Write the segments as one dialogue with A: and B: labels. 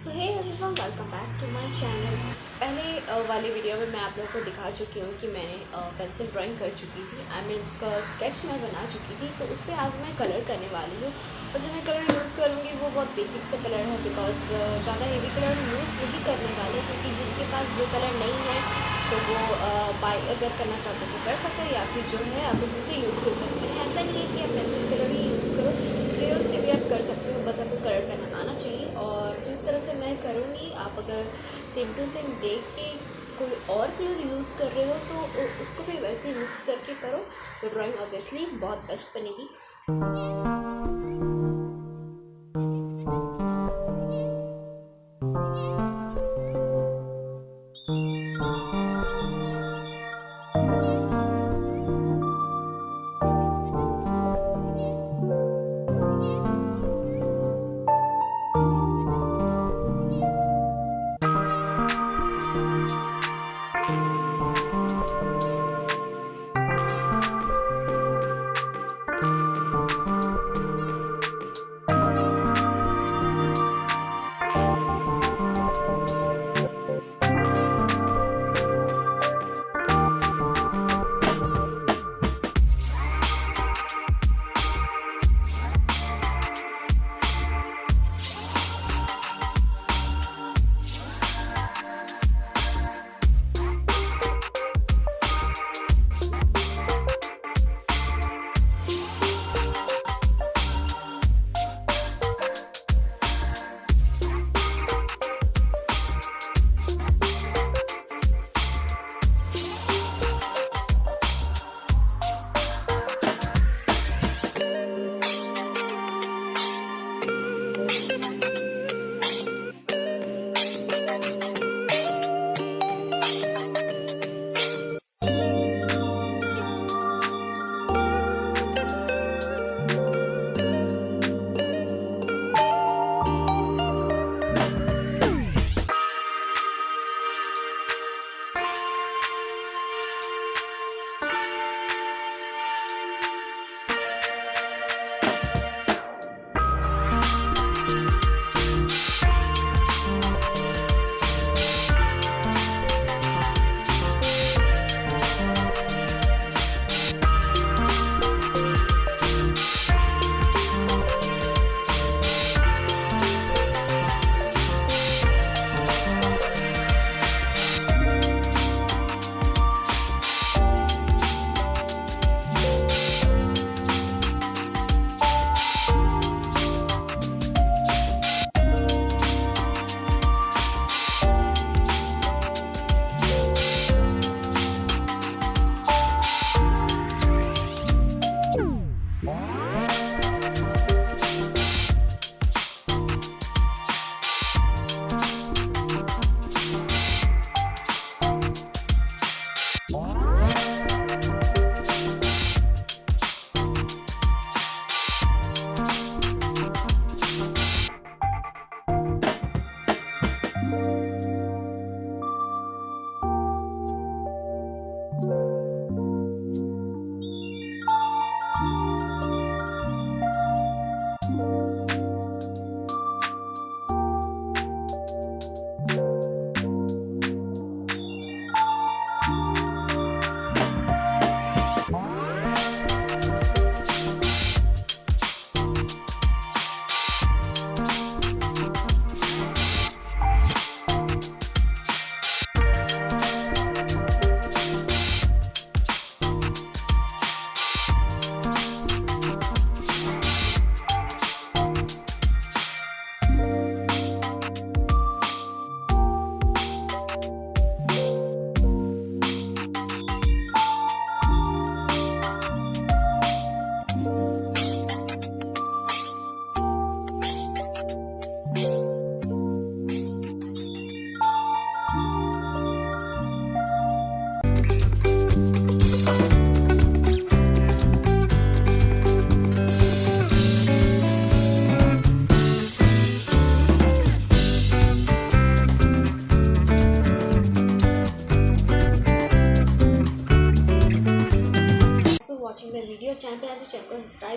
A: So hey everyone, welcome back to my channel. पहले वाली video में मैं आप लोगों को दिखा चुकी हूँ कि मैंने पेंसिल ड्राइंग कर चुकी थी। आई मीन उसका स्केच मैं बना चुकी थी। तो उस पर आज मैं कलर करने वाली हूँ और जो मैं कलर यूज़ करूँगी वो बहुत बेसिक सा कलर है, बिकॉज ज़्यादा हेवी कलर यूज़ नहीं करने वाले, क्योंकि जिनके पास जो कलर नहीं है तो वो बाय अगर करना चाहते हो तो कर सकते हैं, या फिर जो है आप उसी से यूज़ कर सकते हैं। ऐसा नहीं है कि आप पेंसिल कलर ही यूज़ करो, क्रेयॉन से भी आप कर सकते हो, बस आपको कलर करना आना चाहिए। और जिस तरह से मैं करूँगी, आप अगर सेम टू सेम देख के कोई और कलर यूज़ कर रहे हो तो उसको भी वैसे ही मिक्स करके करो, तो ड्राइंग ऑब्वियसली बहुत बेस्ट बनेगी।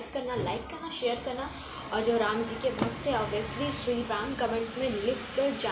A: सब्सक्राइब करना, लाइक करना, शेयर करना। और जो राम जी के भक्त हैं ऑब्वियसली श्री राम कमेंट में लिख कर जाना।